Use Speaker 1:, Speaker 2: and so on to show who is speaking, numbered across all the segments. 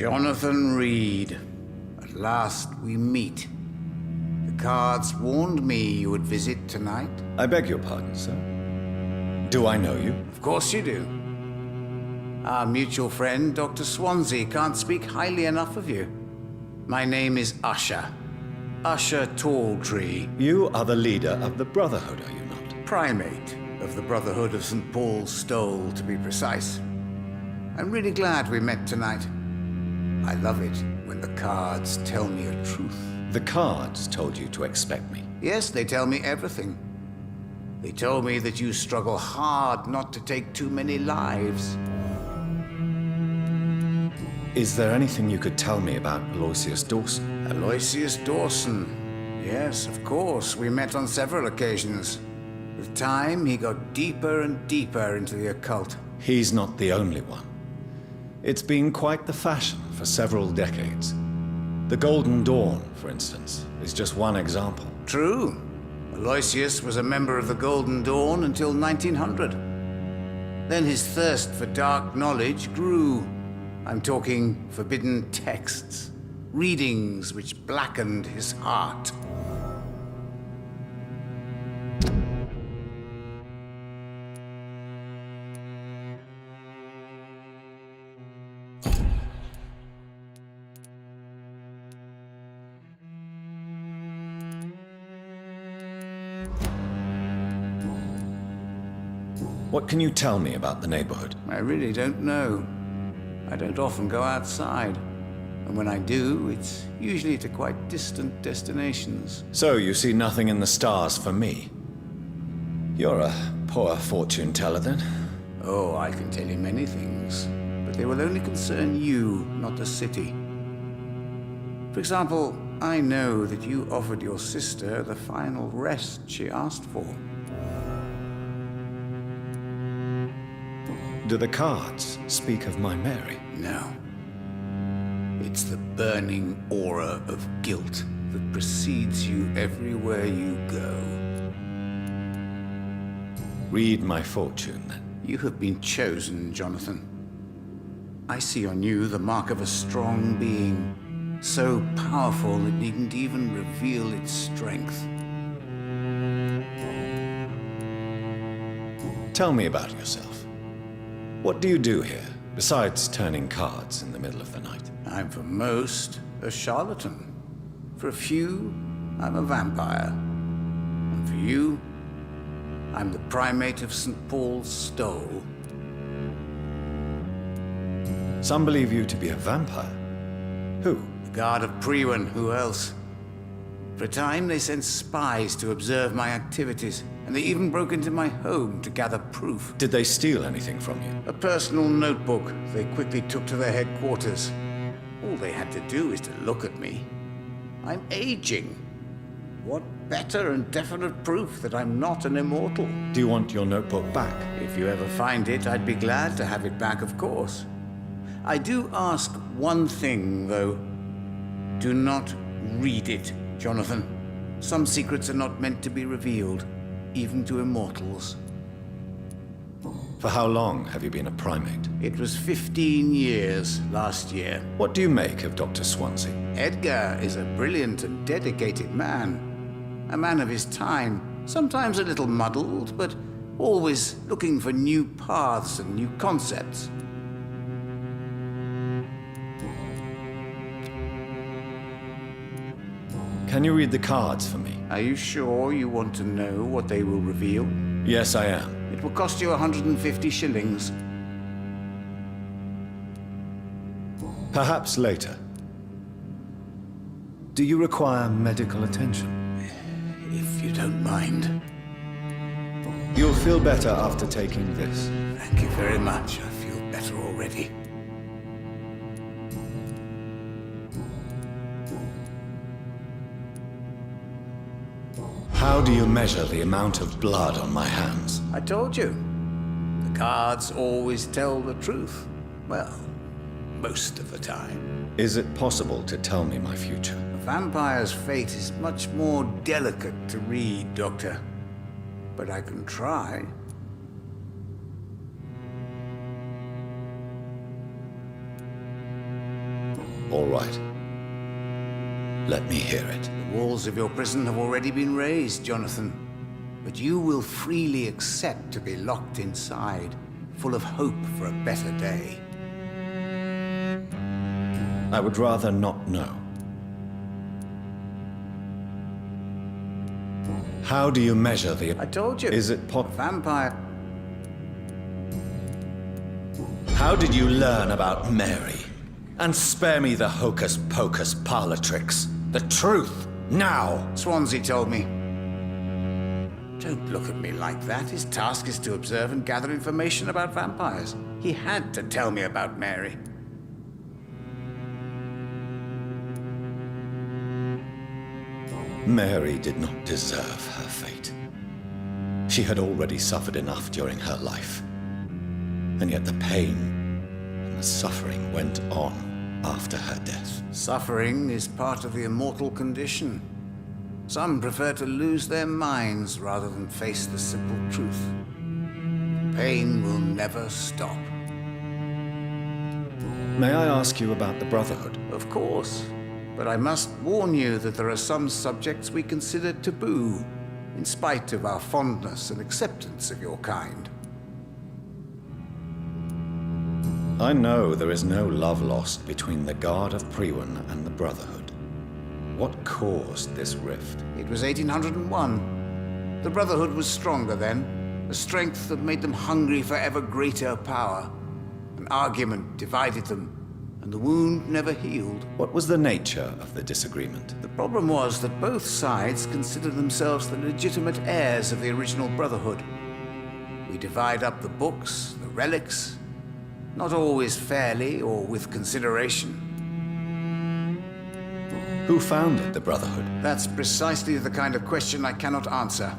Speaker 1: Jonathan Reed. At last we meet. The cards warned me you would visit tonight.
Speaker 2: I beg your pardon, sir. Do I know you?
Speaker 1: Of course you do. Our mutual friend, Dr. Swansea, can't speak highly enough of you. My name is Usher. Usher Talltree.
Speaker 2: You are the leader of the Brotherhood, are you not?
Speaker 1: Primate of the Brotherhood of St. Paul's Stole, to be precise. I'm really glad we met tonight. I love it when the cards tell me a truth.
Speaker 2: The cards told you to expect me.
Speaker 1: Yes, they tell me everything. They told me that you struggle hard not to take too many lives.
Speaker 2: Is there anything you could tell me about Aloysius Dawson?
Speaker 1: Aloysius Dawson. Yes, of course. We met on several occasions. With time, he got deeper and deeper into the occult.
Speaker 2: He's not the only one. It's been quite the fashion for several decades. The Golden Dawn, for instance, is just one example.
Speaker 1: True. Aloysius was a member of the Golden Dawn until 1900. Then his thirst for dark knowledge grew. I'm talking forbidden texts, readings which blackened his heart.
Speaker 2: What can you tell me about the neighborhood?
Speaker 1: I really don't know. I don't often go outside. And when I do, it's usually to quite distant destinations.
Speaker 2: So you see nothing in the stars for me? You're a poor fortune teller, then?
Speaker 1: Oh, I can tell you many things, but they will only concern you, not the city. For example, I know that you offered your sister the final rest she asked for.
Speaker 2: Do the cards speak of my Mary?
Speaker 1: No. It's the burning aura of guilt that precedes you everywhere you go.
Speaker 2: Read my fortune, then.
Speaker 1: You have been chosen, Jonathan. I see on you the mark of a strong being, so powerful it needn't even reveal its strength.
Speaker 2: Tell me about yourself. What do you do here, besides turning cards in the middle of the night?
Speaker 1: I'm for most a charlatan. For a few, I'm a vampire. And for you, I'm the primate of St. Paul's Stole.
Speaker 2: Some believe you to be a vampire. Who?
Speaker 1: The Guard of Priwen, who else? For a time, they sent spies to observe my activities, and they even broke into my home to gather proof.
Speaker 2: Did they steal anything from you?
Speaker 1: A personal notebook they quickly took to their headquarters. All they had to do is to look at me. I'm aging. What better and definite proof that I'm not an immortal?
Speaker 2: Do you want your notebook back?
Speaker 1: If you ever find it, I'd be glad to have it back, of course. I do ask one thing, though. Do not read it, Jonathan. Some secrets are not meant to be revealed, even to immortals.
Speaker 2: For how long have you been a primate?
Speaker 1: It was 15 years last year.
Speaker 2: What do you make of Dr. Swansea?
Speaker 1: Edgar is a brilliant and dedicated man. A man of his time, sometimes a little muddled, but always looking for new paths and new concepts.
Speaker 2: Can you read the cards for me?
Speaker 1: Are you sure you want to know what they will reveal?
Speaker 2: Yes, I am.
Speaker 1: It will cost you 150 shillings.
Speaker 2: Perhaps later. Do you require medical attention?
Speaker 1: If you don't mind.
Speaker 2: You'll feel better after taking this.
Speaker 1: Thank you very much. I feel better already.
Speaker 2: How do you measure the amount of blood on my hands?
Speaker 1: I told you. The cards always tell the truth. Well, most of the time.
Speaker 2: Is it possible to tell me my future?
Speaker 1: A vampire's fate is much more delicate to read, Doctor. But I can try.
Speaker 2: All right. Let me hear it.
Speaker 1: The walls of your prison have already been raised, Jonathan. But you will freely accept to be locked inside, full of hope for a better day.
Speaker 2: I would rather not know. How do you measure the...
Speaker 1: I told you.
Speaker 2: Is it
Speaker 1: Vampire.
Speaker 2: How did you learn about Mary? And spare me the hocus-pocus parlor tricks. The truth, now!
Speaker 1: Swansea told me. Don't look at me like that. His task is to observe and gather information about vampires. He had to tell me about Mary.
Speaker 2: Mary did not deserve her fate. She had already suffered enough during her life. And yet the pain and the suffering went on after her death.
Speaker 1: Suffering is part of the immortal condition. Some prefer to lose their minds rather than face the simple truth. Pain will never stop.
Speaker 2: May I ask you about the Brotherhood?
Speaker 1: Of course. But I must warn you that there are some subjects we consider taboo, in spite of our fondness and acceptance of your kind.
Speaker 2: I know there is no love lost between the Guard of Priwen and the Brotherhood. What caused this rift?
Speaker 1: It was 1801. The Brotherhood was stronger then, a strength that made them hungry for ever greater power. An argument divided them, and the wound never healed.
Speaker 2: What was the nature of the disagreement?
Speaker 1: The problem was that both sides considered themselves the legitimate heirs of the original Brotherhood. We divide up the books, the relics, not always fairly or with consideration.
Speaker 2: Who founded the Brotherhood?
Speaker 1: That's precisely the kind of question I cannot answer.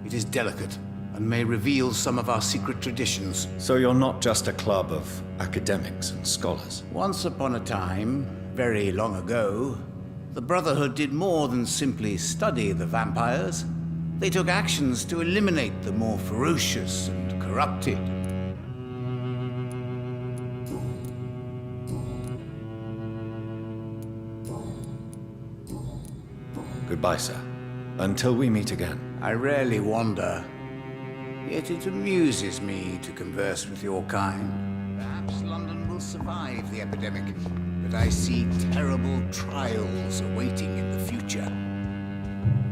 Speaker 1: It is delicate and may reveal some of our secret traditions.
Speaker 2: So you're not just a club of academics and scholars?
Speaker 1: Once upon a time, very long ago, the Brotherhood did more than simply study the vampires. They took actions to eliminate the more ferocious and corrupted.
Speaker 2: Goodbye, sir. Until we meet again.
Speaker 1: I rarely wander, yet it amuses me to converse with your kind. Perhaps London will survive the epidemic, but I see terrible trials awaiting in the future.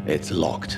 Speaker 2: It's locked.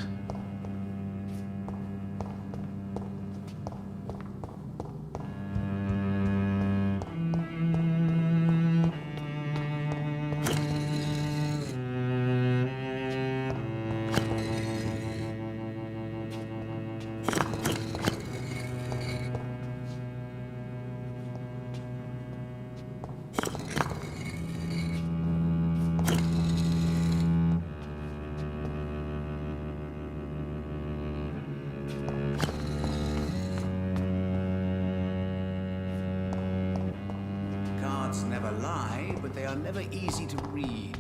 Speaker 1: Cards never lie, but they are never easy to read.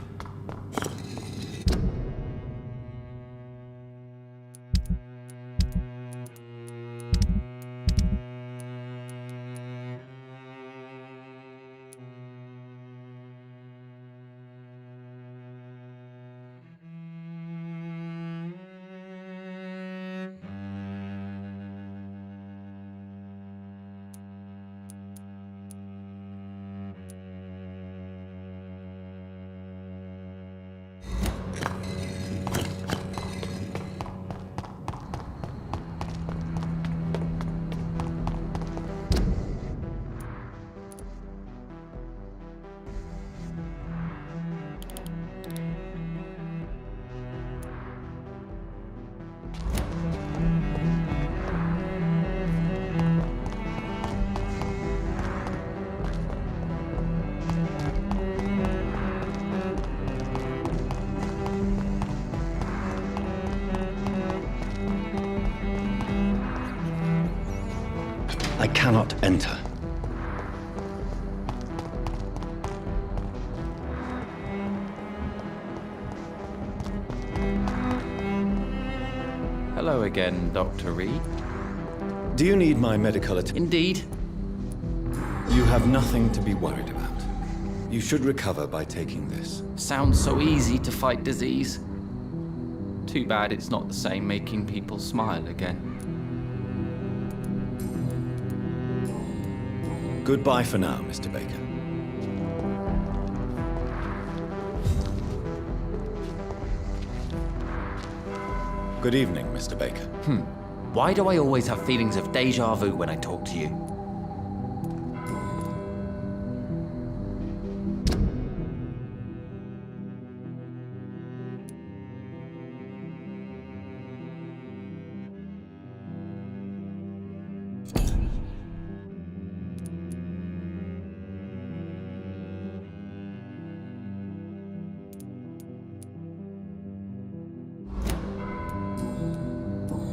Speaker 2: I cannot enter.
Speaker 3: Hello again, Dr. Reed.
Speaker 2: Do you need my medical attention?
Speaker 3: Indeed.
Speaker 2: You have nothing to be worried about. You should recover by taking this.
Speaker 3: Sounds so easy to fight disease. Too bad it's not the same making people smile again.
Speaker 2: Goodbye for now, Mr. Baker. Good evening, Mr. Baker.
Speaker 3: Why do I always have feelings of déjà vu when I talk to you?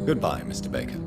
Speaker 2: Goodbye, Mr. Baker.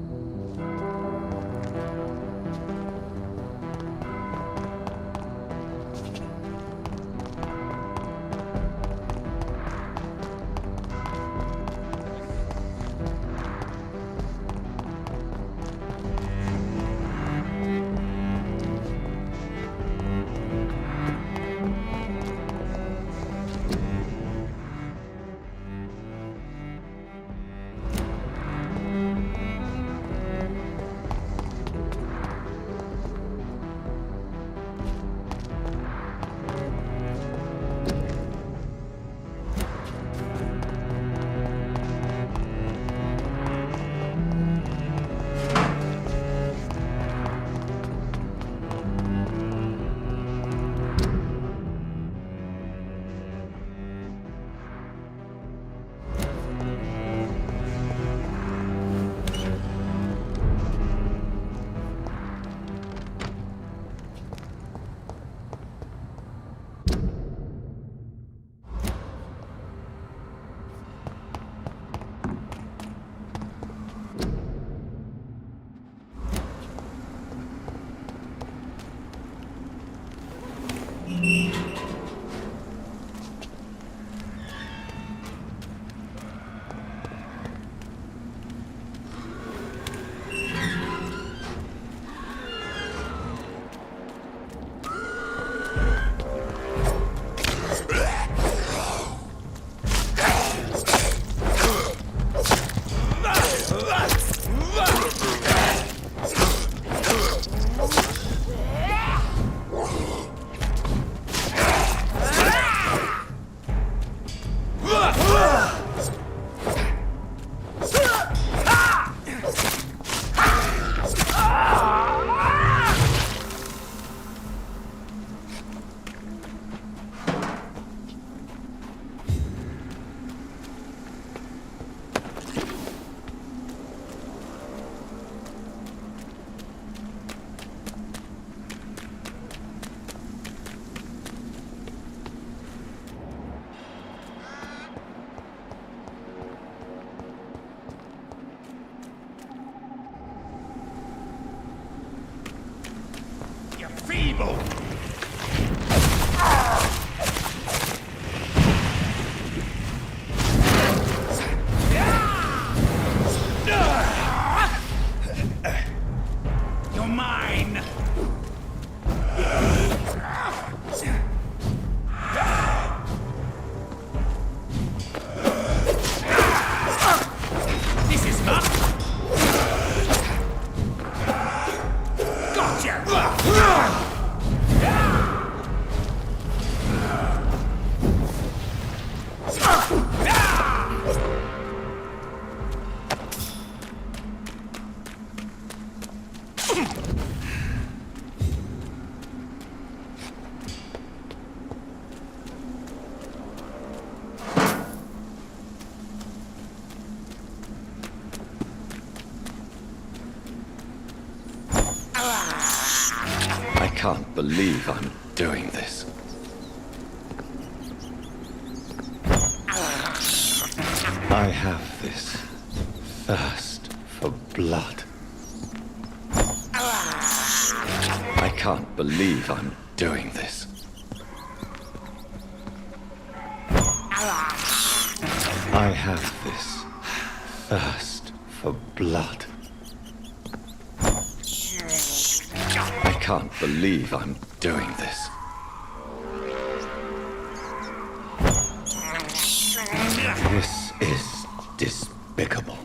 Speaker 4: Feeble! You're mine! This is not... Gotcha!
Speaker 2: I can't believe I'm doing this. I have this thirst for blood. I can't believe I'm doing this. I have this thirst for blood. I can't believe I'm doing this. This is despicable.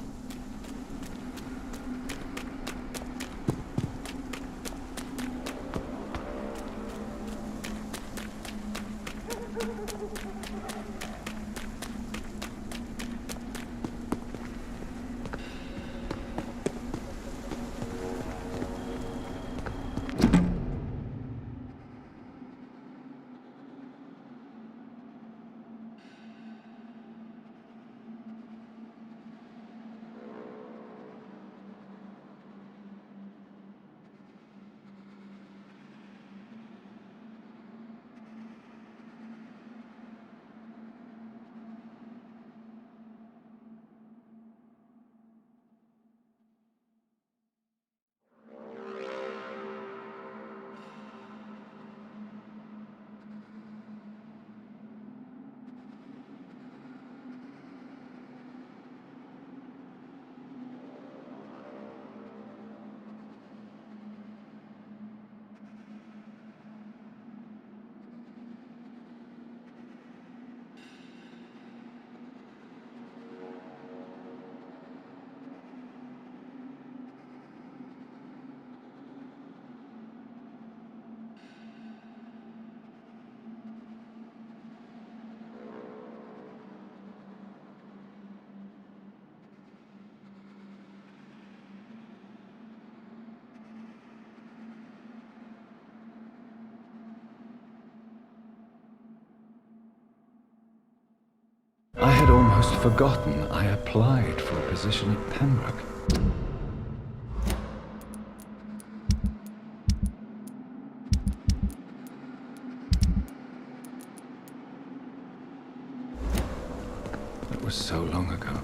Speaker 5: I had almost forgotten I applied for a position at Pembroke. It was so long ago.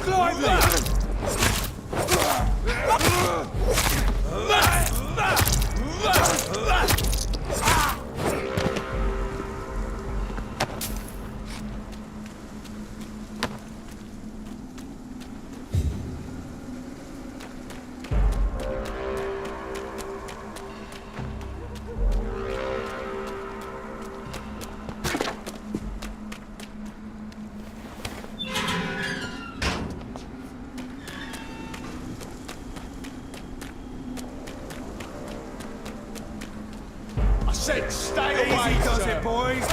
Speaker 4: Look lively! I said stay away, does it, boys?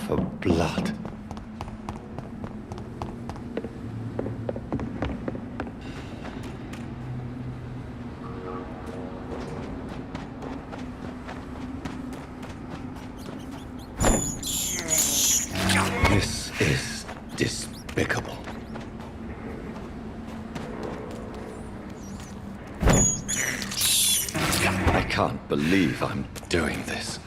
Speaker 5: for blood. This is despicable. I can't believe I'm doing this.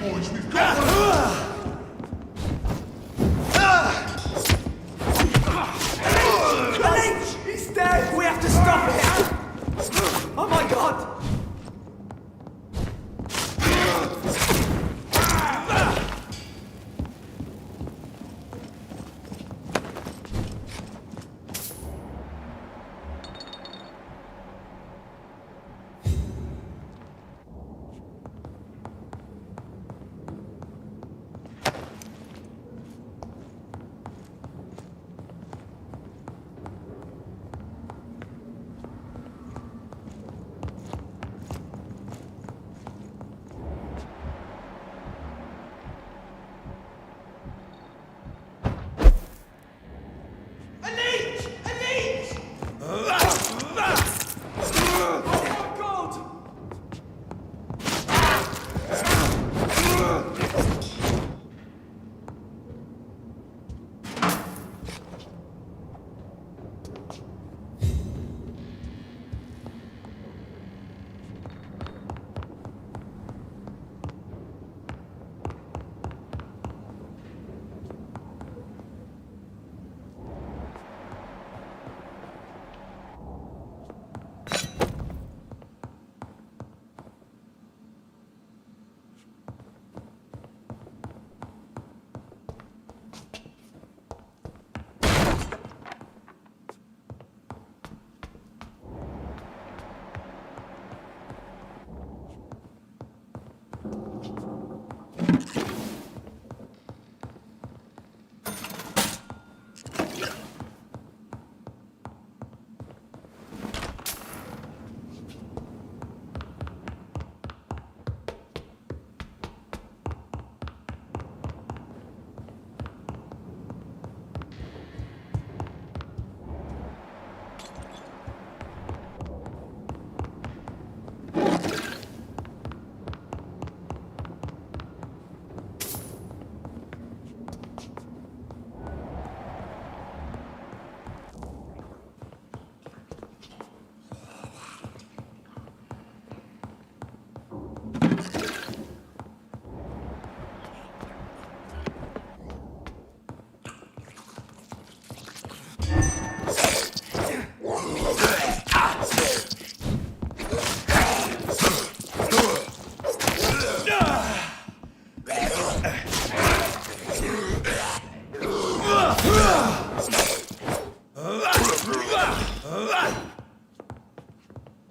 Speaker 4: Boys, we've got
Speaker 6: He's dead! We have to stop him! Oh my god!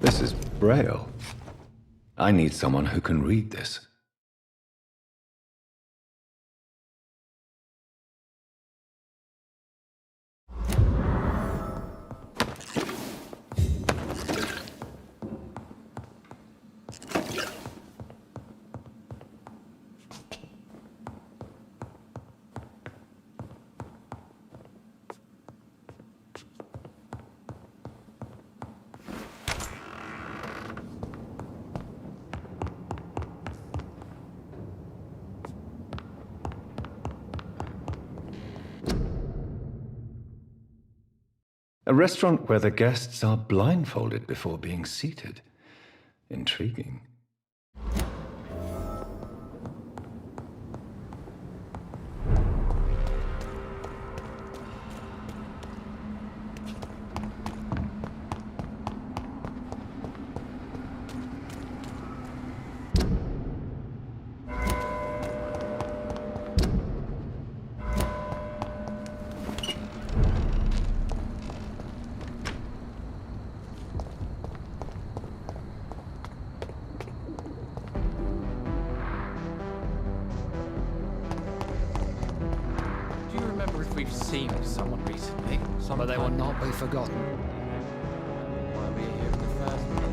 Speaker 5: This is Braille. I need someone who can read this. A restaurant where the guests are blindfolded before being seated. Intriguing.
Speaker 3: Do you remember if we've seen someone recently?
Speaker 7: But they will not be forgotten.
Speaker 3: Why are we here in the first place?